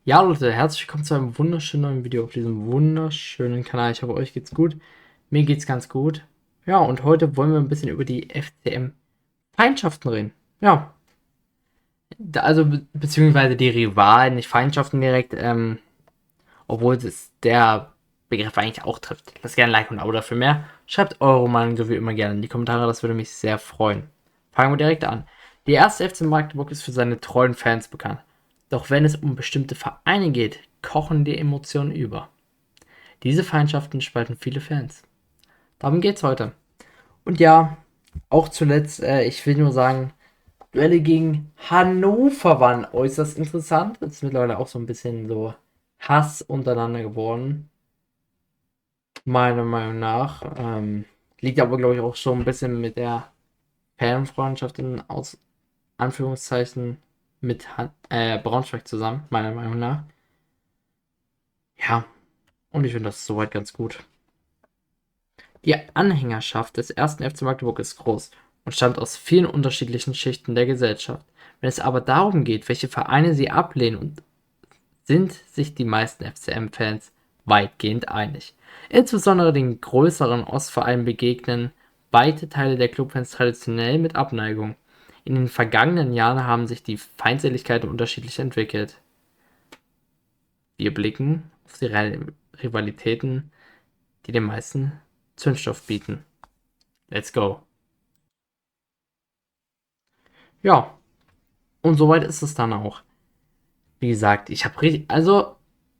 Ja, Leute, herzlich willkommen zu einem wunderschönen neuen Video auf diesem wunderschönen Kanal. Ich hoffe, euch geht's gut. Mir geht's ganz gut. Ja, und heute wollen wir ein bisschen über die FCM-Feindschaften reden. Ja, also beziehungsweise die Rivalen, nicht Feindschaften direkt, obwohl es der Begriff eigentlich auch trifft. Lasst gerne ein Like und ein Abo dafür mehr. Schreibt eure Meinung so wie immer gerne in die Kommentare, das würde mich sehr freuen. Fangen wir direkt an. Die erste FC Magdeburg ist für seine treuen Fans bekannt. Doch wenn es um bestimmte Vereine geht, kochen die Emotionen über. Diese Feindschaften spalten viele Fans. Darum geht's heute. Und ja, auch zuletzt, ich will nur sagen, Duelle gegen Hannover waren äußerst interessant. Das ist mittlerweile auch so ein bisschen so Hass untereinander geworden. Meiner Meinung nach. Liegt aber, glaube ich, auch schon ein bisschen mit der Fanfreundschaft in Anführungszeichen mit Braunschweig zusammen, meiner Meinung nach. Ja, und ich finde das soweit ganz gut. Die Anhängerschaft des ersten FC Magdeburg ist groß und stammt aus vielen unterschiedlichen Schichten der Gesellschaft. Wenn es aber darum geht, welche Vereine sie ablehnen, sind sich die meisten FCM-Fans weitgehend einig. Insbesondere den größeren Ostvereinen begegnen weite Teile der Clubfans traditionell mit Abneigung. In den vergangenen Jahren haben sich die Feindseligkeiten unterschiedlich entwickelt. Wir blicken auf die Rivalitäten, die den meisten Zündstoff bieten. Let's go. Ja, und soweit ist es dann auch. Wie gesagt, ich habe richtig, also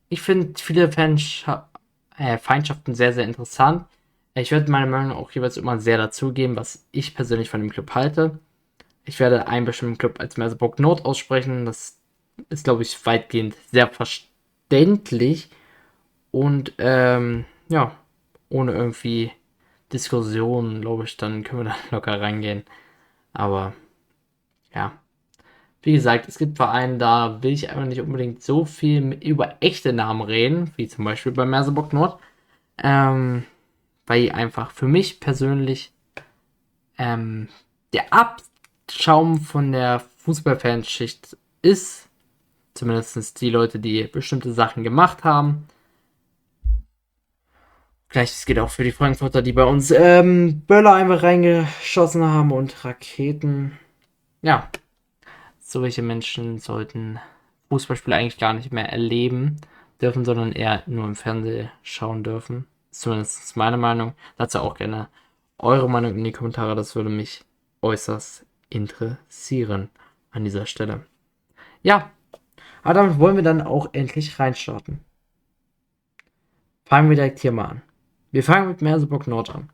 ich finde viele Feindschaften sehr, sehr interessant. Ich werde meine Meinung auch jeweils immer sehr dazugeben, was ich persönlich von dem Club halte. Ich werde einen bestimmten Club als Merseburg Nord aussprechen. Das ist, glaube ich, weitgehend sehr verständlich und ja, ohne irgendwie Diskussionen, glaube ich, dann können wir da locker reingehen. Aber ja, wie gesagt, es gibt Vereine, da will ich einfach nicht unbedingt so viel über echte Namen reden, wie zum Beispiel bei Merseburg Nord, ähm, weil die einfach für mich persönlich ähm, der Abschaum von der Fußballfanschicht ist. Zumindest die Leute, die bestimmte Sachen gemacht haben. Gleiches geht auch für die Frankfurter, die bei uns Böller einfach reingeschossen haben und Raketen. Ja, solche Menschen sollten Fußballspiele eigentlich gar nicht mehr erleben dürfen, sondern eher nur im Fernsehen schauen dürfen. Zumindest meine Meinung. Dazu auch gerne eure Meinung in die Kommentare. Das würde mich äußerst interessieren an dieser Stelle. Ja, aber damit wollen wir dann auch endlich reinstarten. Fangen wir direkt hier mal an. Wir fangen mit Merseburg Nord an.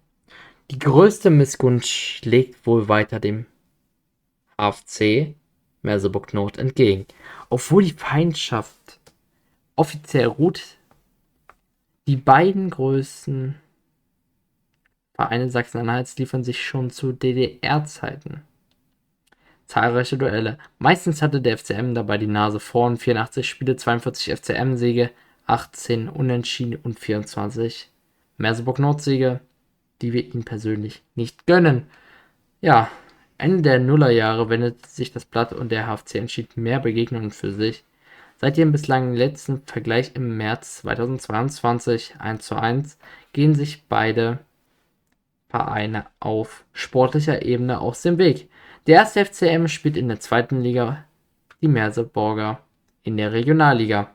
Die größte Missgunst schlägt wohl weiter dem HFC Merseburg Nord entgegen. Obwohl die Feindschaft offiziell ruht, die beiden größten Vereine Sachsen-Anhalts liefern sich schon zu DDR-Zeiten zahlreiche Duelle. Meistens hatte der FCM dabei die Nase vorn: 84 Spiele, 42 FCM-Siege, 18 Unentschieden und 24 Merseburg-Nord-Siege, die wir ihm persönlich nicht gönnen. Ja, Ende der Nullerjahre wendete sich das Blatt und der HFC entschied mehr Begegnungen für sich. Seit ihrem bislang letzten Vergleich im März 2022 1:1 gehen sich beide Vereine auf sportlicher Ebene aus dem Weg. Der erste FCM spielt in der zweiten Liga, die Merseburger in der Regionalliga.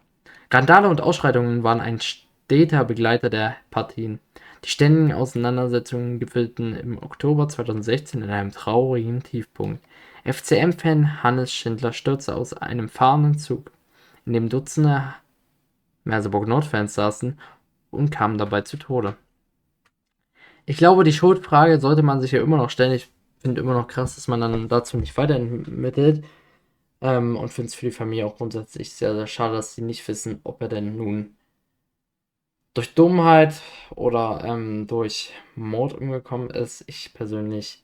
Randale und Ausschreitungen waren ein steter Begleiter der Partien. Die ständigen Auseinandersetzungen gipfelten im Oktober 2016 in einem traurigen Tiefpunkt. FCM-Fan Hannes Schindler stürzte aus einem fahrenden Zug, in dem Dutzende Merseburg-Nord-Fans saßen, und kam dabei zu Tode. Ich glaube, die Schuldfrage sollte man sich ja immer noch stellen. Ich finde immer noch krass, dass man dann dazu nicht weiterentmittelt. Und finde es für die Familie auch grundsätzlich sehr, sehr schade, dass sie nicht wissen, ob er denn nun durch Dummheit oder durch Mord umgekommen ist. Ich persönlich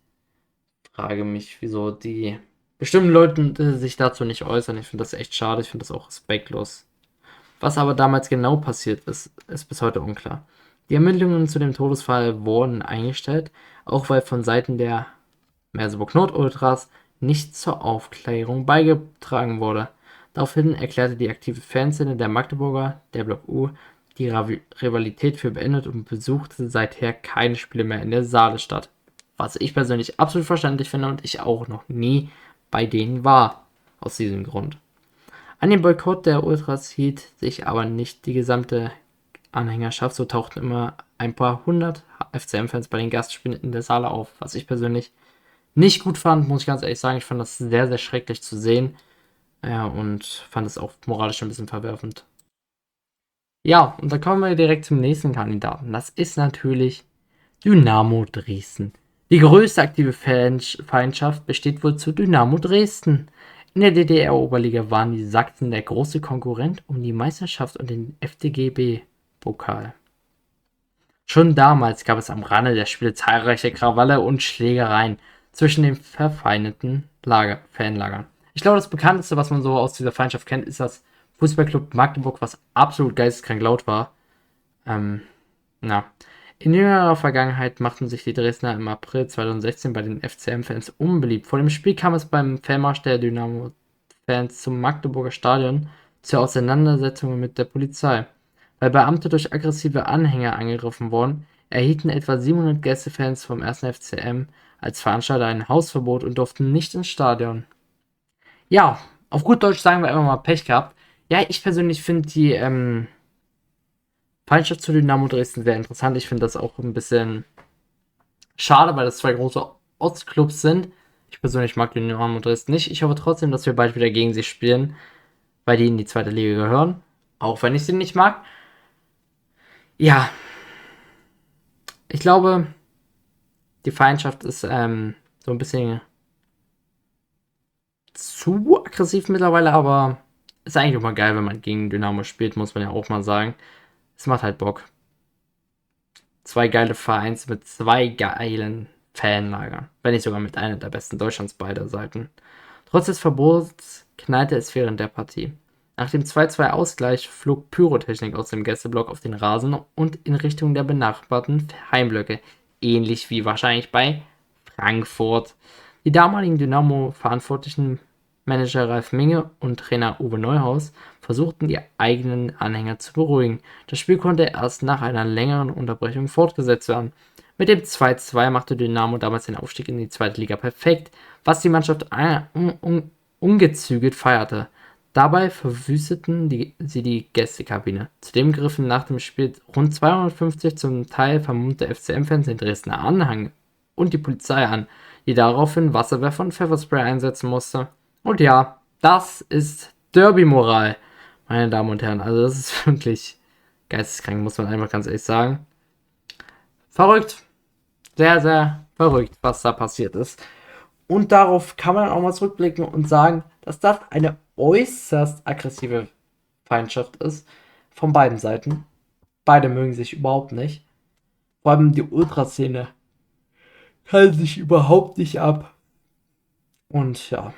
frage mich, wieso die bestimmten Leute sich dazu nicht äußern. Ich finde das echt schade. Ich finde das auch respektlos. Was aber damals genau passiert ist, ist bis heute unklar. Die Ermittlungen zu dem Todesfall wurden eingestellt, auch weil von Seiten der Merseburg Nord Ultras nichts zur Aufklärung beigetragen wurde. Daraufhin erklärte die aktive Fanszene der Magdeburger, der Block U, die Rivalität für beendet und besuchte seither keine Spiele mehr in der Saale-Stadt. Was ich persönlich absolut verständlich finde und ich auch noch nie bei denen war. Aus diesem Grund. An dem Boykott der Ultras hielt sich aber nicht die gesamte Anhängerschaft, so tauchten immer ein paar hundert FCM-Fans bei den Gastspielen in der Saale auf, was ich persönlich nicht gut fand, muss ich ganz ehrlich sagen. Ich fand das sehr, sehr schrecklich zu sehen und fand es auch moralisch ein bisschen verwerfend. Ja, und dann kommen wir direkt zum nächsten Kandidaten. Das ist natürlich Dynamo Dresden. Die größte aktive Feindschaft besteht wohl zu Dynamo Dresden. In der DDR-Oberliga waren die Sachsen der große Konkurrent um die Meisterschaft und den FDGB-Pokal. Schon damals gab es am Rande der Spiele zahlreiche Krawalle und Schlägereien zwischen den verfeindeten Fanlagern. Ich glaube, das bekannteste, was man so aus dieser Feindschaft kennt, ist das Fußballclub Magdeburg, was absolut geisteskrank laut war. Na. In jüngerer Vergangenheit machten sich die Dresdner im April 2016 bei den FCM-Fans unbeliebt. Vor dem Spiel kam es beim Fanmarsch der Dynamo-Fans zum Magdeburger Stadion zu Auseinandersetzungen mit der Polizei. Weil Beamte durch aggressive Anhänger angegriffen wurden, erhielten etwa 700 Gästefans vom 1. FCM als Veranstalter ein Hausverbot und durften nicht ins Stadion. Ja, auf gut Deutsch sagen wir einfach mal Pech gehabt. Ja, ich persönlich finde die Feindschaft zu Dynamo Dresden sehr interessant. Ich finde das auch ein bisschen schade, weil das zwei große Ostclubs sind. Ich persönlich mag Dynamo Dresden nicht. Ich hoffe trotzdem, dass wir bald wieder gegen sie spielen, weil die in die zweite Liga gehören. Auch wenn ich sie nicht mag. Ja, ich glaube, die Feindschaft ist so ein bisschen zu aggressiv mittlerweile, aber ist eigentlich immer geil, wenn man gegen Dynamo spielt, muss man ja auch mal sagen. Es macht halt Bock. Zwei geile Vereins mit zwei geilen Fanlagern. Wenn nicht sogar mit einer der besten Deutschlands beider Seiten. Trotz des Verbots knallte es während der Partie. Nach dem 2:2 Ausgleich flog Pyrotechnik aus dem Gästeblock auf den Rasen und in Richtung der benachbarten Heimblöcke. Ähnlich wie wahrscheinlich bei Frankfurt. Die damaligen Dynamo-Verantwortlichen Manager Ralf Minge und Trainer Uwe Neuhaus versuchten die eigenen Anhänger zu beruhigen. Das Spiel konnte erst nach einer längeren Unterbrechung fortgesetzt werden. Mit dem 2:2 machte Dynamo damals den Aufstieg in die zweite Liga perfekt, was die Mannschaft ungezügelt feierte. Dabei verwüsteten sie die Gästekabine. Zudem griffen nach dem Spiel rund 250 zum Teil vermummte FCM-Fans den Dresdner Anhang und die Polizei an, die daraufhin Wasserwerfer und Pfefferspray einsetzen musste. Und ja, das ist Derby-Moral, meine Damen und Herren. Also das ist wirklich geisteskrank, muss man einfach ganz ehrlich sagen. Verrückt. Sehr, sehr verrückt, was da passiert ist. Und darauf kann man dann auch mal zurückblicken und sagen, dass das eine äußerst aggressive Feindschaft ist. Von beiden Seiten. Beide mögen sich überhaupt nicht. Vor allem die Ultraszene kann sich überhaupt nicht ab. Und ja,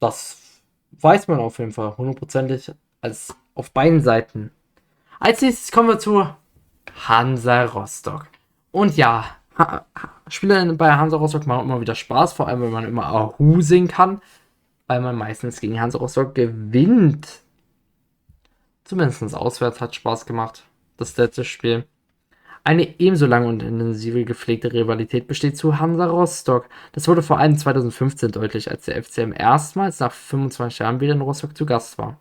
das weiß man auf jeden Fall hundertprozentig als auf beiden Seiten. Als nächstes kommen wir zu Hansa Rostock. Und ja, Spiele bei Hansa Rostock machen immer wieder Spaß, vor allem wenn man immer Ahu singen kann, weil man meistens gegen Hansa Rostock gewinnt. Zumindest auswärts hat Spaß gemacht, das letzte Spiel. Eine ebenso lange und intensive gepflegte Rivalität besteht zu Hansa Rostock. Das wurde vor allem 2015 deutlich, als der FCM erstmals nach 25 Jahren wieder in Rostock zu Gast war.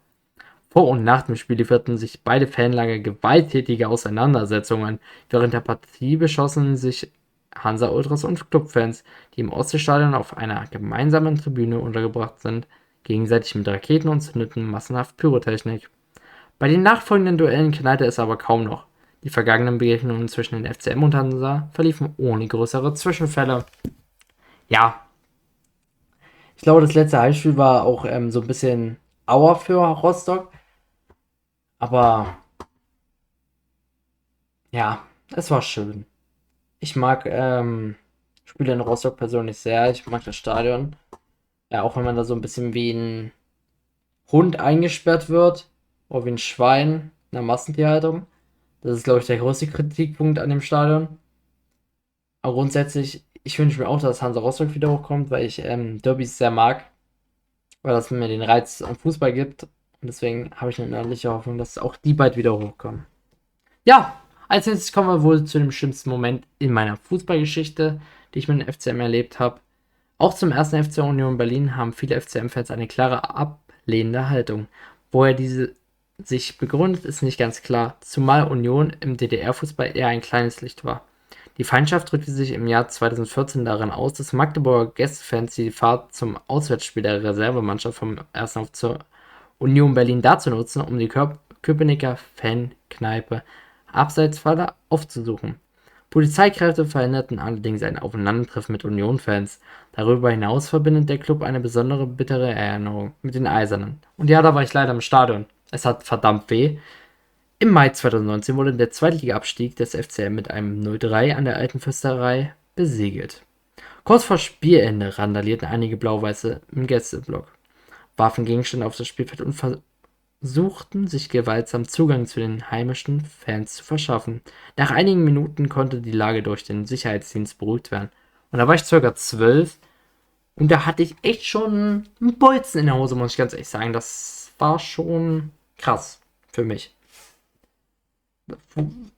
Vor und nach dem Spiel lieferten sich beide Fanlager gewalttätige Auseinandersetzungen. Während der Partie beschossen sich Hansa-Ultras und Clubfans, die im Ostseestadion auf einer gemeinsamen Tribüne untergebracht sind, gegenseitig mit Raketen und zündeten massenhaft Pyrotechnik. Bei den nachfolgenden Duellen knallte es aber kaum noch. Die vergangenen Begegnungen zwischen den FCM und Hansa verliefen ohne größere Zwischenfälle. Ja, ich glaube, das letzte Heimspiel war auch so ein bisschen Auer für Rostock. Aber ja, es war schön. Ich mag Spiele in Rostock persönlich sehr. Ich mag das Stadion. Ja, auch wenn man da so ein bisschen wie ein Hund eingesperrt wird. Oder wie ein Schwein in der Massentierhaltung. Das ist, glaube ich, der größte Kritikpunkt an dem Stadion. Aber grundsätzlich, ich wünsche mir auch, dass Hansa Rostock wieder hochkommt, weil ich Derbys sehr mag. weil das mir den Reiz am Fußball gibt. Und deswegen habe ich eine innerliche Hoffnung, dass auch die bald wieder hochkommen. Ja, als nächstes kommen wir wohl zu dem schlimmsten Moment in meiner Fußballgeschichte, die ich mit dem FCM erlebt habe. Auch zum ersten FC Union Berlin haben viele FCM-Fans eine klare ablehnende Haltung. Woher diese sich begründet, ist nicht ganz klar, zumal Union im DDR-Fußball eher ein kleines Licht war. Die Feindschaft drückte sich im Jahr 2014 darin aus, dass Magdeburger Gästefans die Fahrt zum Auswärtsspiel der Reservemannschaft vom 1. FC Union Berlin dazu nutzen, um die Köpenicker Fankneipe abseits weiter aufzusuchen. Polizeikräfte verhinderten allerdings ein Aufeinandertreffen mit Union-Fans. Darüber hinaus verbindet der Club eine besondere bittere Erinnerung mit den Eisernen. Und ja, da war ich leider im Stadion. Es hat verdammt weh. Im Mai 2019 wurde der Zweitliga-Abstieg des FCM mit einem 0:3 an der Alten Försterei besiegelt. Kurz vor Spielende randalierten einige Blau-Weiße im Gästeblock, warfen Gegenstände auf das Spielfeld und versuchten, sich gewaltsam Zugang zu den heimischen Fans zu verschaffen. Nach einigen Minuten konnte die Lage durch den Sicherheitsdienst beruhigt werden. Und da war ich ca. 12 und da hatte ich echt schon einen Bolzen in der Hose, muss ich ganz ehrlich sagen. Das war schon krass für mich.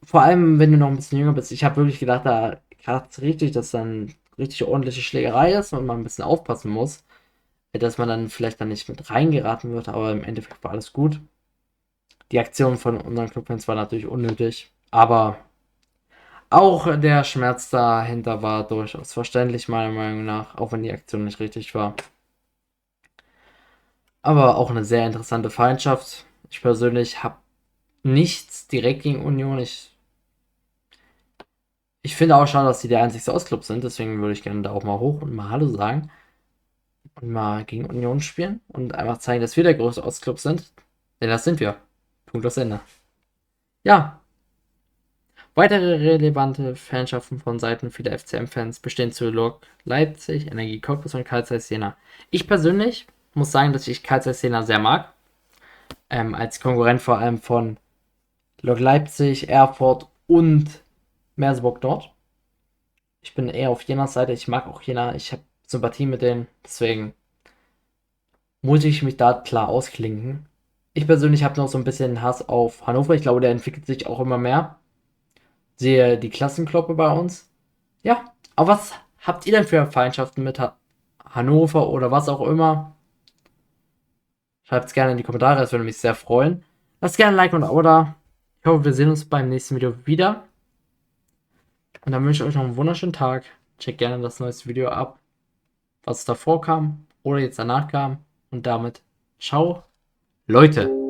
Vor allem, wenn du noch ein bisschen jünger bist. Ich habe wirklich gedacht, da gerade richtig, dass dann richtig ordentliche Schlägerei ist und man ein bisschen aufpassen muss, dass man dann vielleicht dann nicht mit reingeraten wird, aber im Endeffekt war alles gut. Die Aktion von unseren Clubfans war natürlich unnötig, aber auch der Schmerz dahinter war durchaus verständlich, meiner Meinung nach, auch wenn die Aktion nicht richtig war. Aber auch eine sehr interessante Feindschaft. Ich persönlich habe nichts direkt gegen Union. Ich finde auch schade, dass sie der einzigste Ostclub sind, deswegen würde ich gerne da auch mal hoch und mal Hallo sagen und mal gegen Union spielen und einfach zeigen, dass wir der größte Ostclub sind. Denn das sind wir. Punkt aus Ende. Ja, weitere relevante Fanschaften von Seiten vieler FCM-Fans bestehen zu Lok Leipzig, Energie Cottbus und Carl Zeiss Jena. Ich persönlich muss sagen, dass ich Carl Zeiss Jena sehr mag. Als Konkurrent vor allem von Lok Leipzig, Erfurt und Merseburg dort. Ich bin eher auf Jenas Seite. Ich mag auch Jena. Ich habe Sympathie mit denen. Deswegen muss ich mich da klar ausklinken. Ich persönlich habe noch so ein bisschen Hass auf Hannover. Ich glaube, der entwickelt sich auch immer mehr. Sehe die Klassenkloppe bei uns. Ja, aber was habt ihr denn für Feindschaften mit Hannover oder was auch immer? Schreibt es gerne in die Kommentare, das würde mich sehr freuen. Lasst gerne ein Like und ein Abo da. Ich hoffe, wir sehen uns beim nächsten Video wieder. Und dann wünsche ich euch noch einen wunderschönen Tag. Checkt gerne das neueste Video ab, was davor kam oder jetzt danach kam. Und damit, ciao, Leute.